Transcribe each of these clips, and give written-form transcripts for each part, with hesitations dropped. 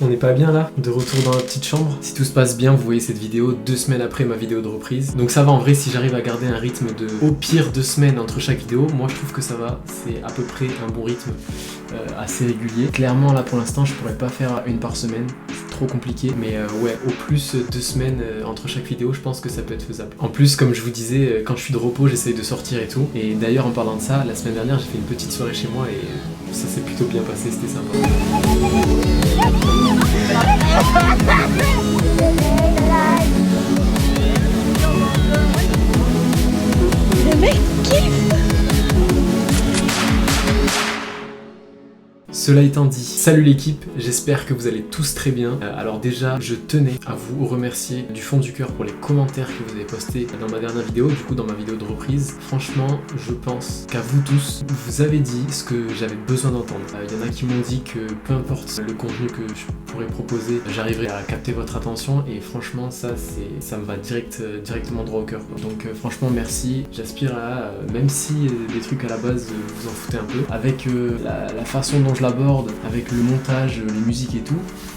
On n'est pas bien là, de retour dans la petite chambre. Si tout se passe bien, vous voyez cette vidéo 2 semaines après ma vidéo de reprise. Donc ça va en vrai, si j'arrive à garder un rythme de au pire 2 semaines entre chaque vidéo, moi je trouve que ça va, c'est à peu près un bon rythme assez régulier. Clairement là pour l'instant je pourrais pas faire une par semaine, c'est trop compliqué. Mais ouais, au plus 2 semaines entre chaque vidéo, je pense que ça peut être faisable. En plus, comme je vous disais, quand je suis de repos, j'essaye de sortir et tout. Et d'ailleurs en parlant de ça, la semaine dernière j'ai fait une petite soirée chez moi et ça s'est plutôt bien passé, c'était sympa. Le mec kiffe. Cela étant dit, salut l'équipe, j'espère que vous allez tous très bien. Alors déjà, je tenais à vous remercier du fond du cœur pour les commentaires que vous avez postés dans ma dernière vidéo, du coup dans ma vidéo de reprise. Franchement, je pense qu'à vous tous, vous avez dit ce que j'avais besoin d'entendre. Il y en a qui m'ont dit que peu importe le contenu que je pourrais proposer, j'arriverai à capter votre attention et franchement ça me va directement droit au cœur. Donc franchement merci, j'aspire à, même si des trucs à la base vous en foutez un peu, avec la façon dont je l'aborde, avec le montage, les musiques et tout,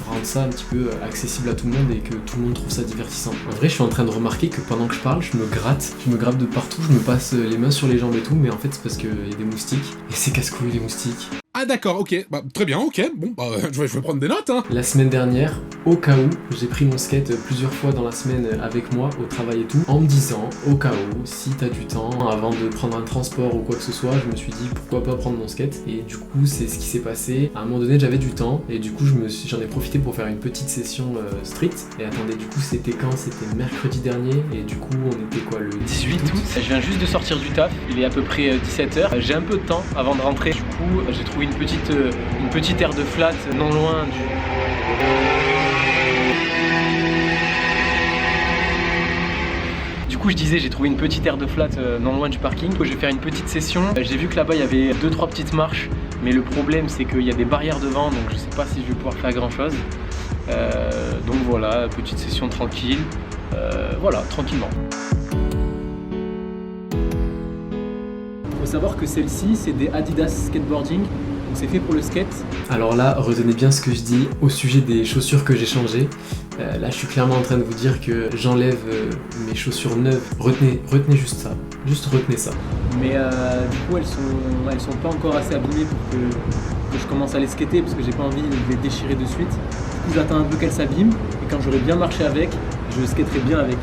rendre ça un petit peu accessible à tout le monde et que tout le monde trouve ça divertissant. En vrai, je suis en train de remarquer que pendant que je parle, je me gratte de partout, je me passe les mains sur les jambes et tout, mais en fait c'est parce qu'il y a des moustiques, et c'est casse-couilles les moustiques. Ah d'accord, ok, bah, très bien, ok, bon, bah, je vais prendre des notes, hein. La semaine dernière, au cas où, j'ai pris mon skate plusieurs fois dans la semaine avec moi, au travail et tout, en me disant, au cas où, si t'as du temps, avant de prendre un transport ou quoi que ce soit, je me suis dit, pourquoi pas prendre mon skate, et du coup, c'est ce qui s'est passé. À un moment donné, j'avais du temps, et du coup, j'en ai profité pour faire une petite session street, et attendez, du coup, c'était quand? C'était mercredi dernier, et du coup, on était quoi, le 18 août? Je viens juste de sortir du taf, il est à peu près 17h. J'ai un peu de temps avant de rentrer. Du coup, j'ai trouvé une petite aire de flat non loin du... Du coup, je disais, j'ai trouvé une petite aire de flat non loin du parking. Je vais faire une petite session. J'ai vu que là-bas, il y avait 2-3 petites marches. Mais le problème, c'est qu'il y a des barrières devant, donc je sais pas si je vais pouvoir faire grand-chose. Donc voilà, petite session tranquille. Voilà, tranquillement. Faut savoir que celle-ci, c'est des Adidas Skateboarding. C'est fait pour le skate. Alors là, retenez bien ce que je dis au sujet des chaussures que j'ai changées. Là, je suis clairement en train de vous dire que j'enlève mes chaussures neuves. Retenez juste ça. Juste retenez ça. Mais du coup, elles sont pas encore assez abîmées pour que je commence à les skater parce que j'ai pas envie de les déchirer de suite. Du coup, j'attends un peu qu'elles s'abîment et quand j'aurai bien marché avec, je skaterai bien avec.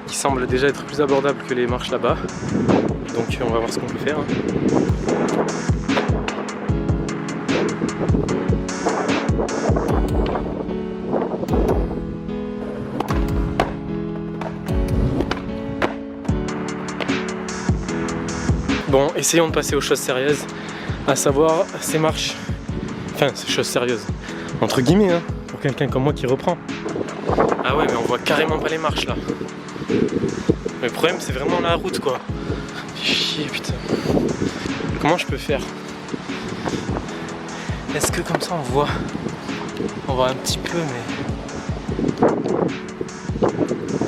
Qui semble déjà être plus abordable que les marches là-bas. Donc on va voir ce qu'on peut faire. Bon, essayons de passer aux choses sérieuses, à savoir ces marches. Enfin, ces choses sérieuses, entre guillemets, hein, pour quelqu'un comme moi qui reprend. Ah ouais, mais on voit carrément pas les marches là. Mais le problème, c'est vraiment la route quoi. Chier, putain. Comment je peux faire? Est-ce que comme ça on voit un petit peu, mais...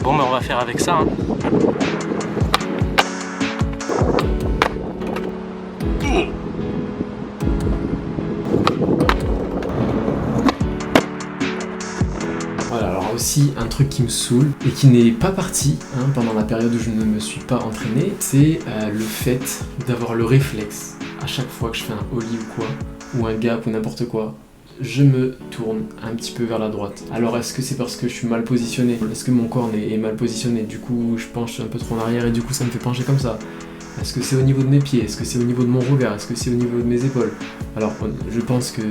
Bon, mais on va faire avec ça, hein. Voilà, alors aussi un truc qui me saoule et qui n'est pas parti pendant la période où je ne me suis pas entraîné, c'est le fait d'avoir le réflexe à chaque fois que je fais un ollie ou quoi, ou un gap ou n'importe quoi, je me tourne un petit peu vers la droite. Alors est-ce que c'est parce que je suis mal positionné? Est-ce que mon corps est mal positionné? Du coup je penche un peu trop en arrière et du coup ça me fait pencher comme ça. Est-ce que c'est au niveau de mes pieds? Est-ce que c'est au niveau de mon regard? Est-ce que c'est au niveau de mes épaules? Alors je pense que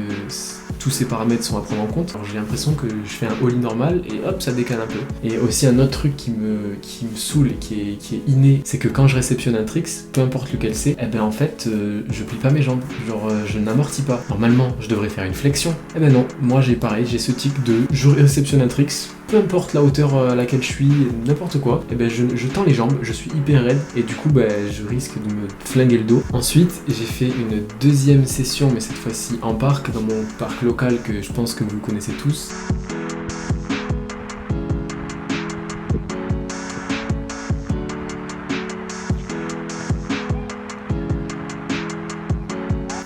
tous ces paramètres sont à prendre en compte. Alors j'ai l'impression que je fais un ollie normal et hop, ça décale un peu. Et aussi un autre truc qui me saoule et qui est inné, c'est que quand je réceptionne un tricks, peu importe lequel c'est, et ben en fait je plie pas mes jambes, genre je n'amortis pas. Normalement je devrais faire une flexion, et ben non, moi j'ai ce tic de je réceptionne un tricks, peu importe la hauteur à laquelle je suis, n'importe quoi, et ben je tends les jambes, je suis hyper raide et du coup ben, je risque de me flinguer le dos. Ensuite j'ai fait une deuxième session, mais cette fois-ci en parc, dans mon parc local que je pense que vous connaissez tous.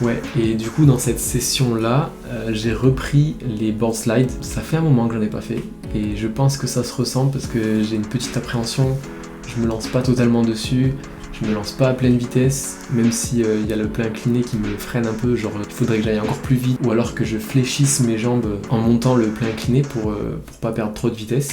Ouais, et du coup dans cette session là, j'ai repris les board slides. Ça fait un moment que j'en ai pas fait et je pense que ça se ressent parce que j'ai une petite appréhension. Je me lance pas totalement dessus, je me lance pas à pleine vitesse, même si y a le plein incliné qui me freine un peu, genre il faudrait que j'aille encore plus vite ou alors que je fléchisse mes jambes en montant le plein incliné pour pas perdre trop de vitesse.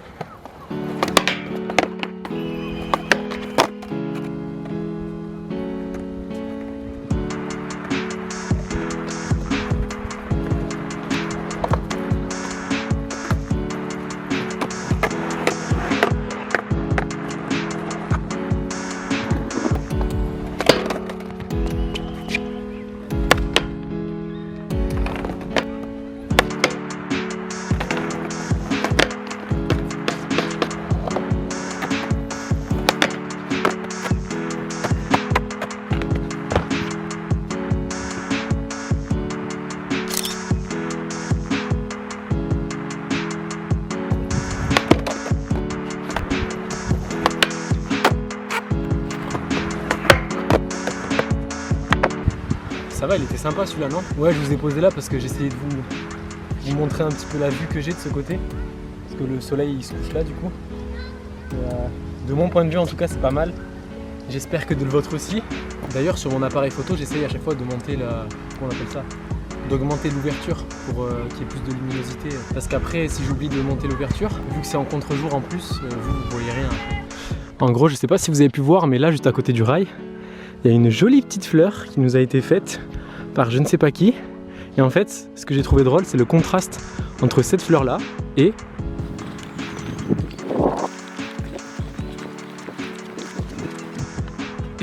Ça va, il était sympa celui-là, non? Ouais, je vous ai posé là parce que j'essayais de vous montrer un petit peu la vue que j'ai de ce côté. Parce que le soleil il se couche là du coup. Et, de mon point de vue en tout cas c'est pas mal. J'espère que de le vôtre aussi. D'ailleurs sur mon appareil photo j'essaye à chaque fois de monter la... comment on appelle ça? D'augmenter l'ouverture pour qu'il y ait plus de luminosité. Parce qu'après si j'oublie de monter l'ouverture, vu que c'est en contre-jour en plus, vous voyez rien. En gros je sais pas si vous avez pu voir mais là juste à côté du rail, il y a une jolie petite fleur qui nous a été faite par je ne sais pas qui. Et en fait, ce que j'ai trouvé drôle, c'est le contraste entre cette fleur-là et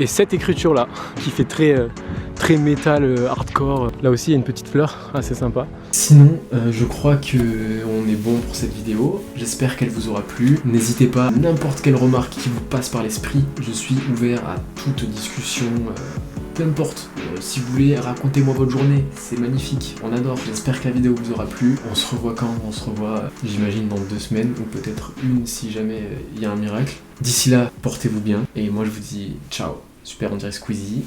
cette écriture-là, qui fait très métal, hardcore. Là aussi, il y a une petite fleur assez sympa. Sinon, je crois qu'on est bon pour cette vidéo. J'espère qu'elle vous aura plu. N'hésitez pas, n'importe quelle remarque qui vous passe par l'esprit, je suis ouvert à toute discussion, peu importe. Si vous voulez, racontez-moi votre journée, c'est magnifique, on adore. J'espère que la vidéo vous aura plu. On se revoit quand? On se revoit, j'imagine, dans 2 semaines, ou peut-être une si jamais il y a un miracle. D'ici là, portez-vous bien, et moi je vous dis ciao. Super, on dirait Squeezie.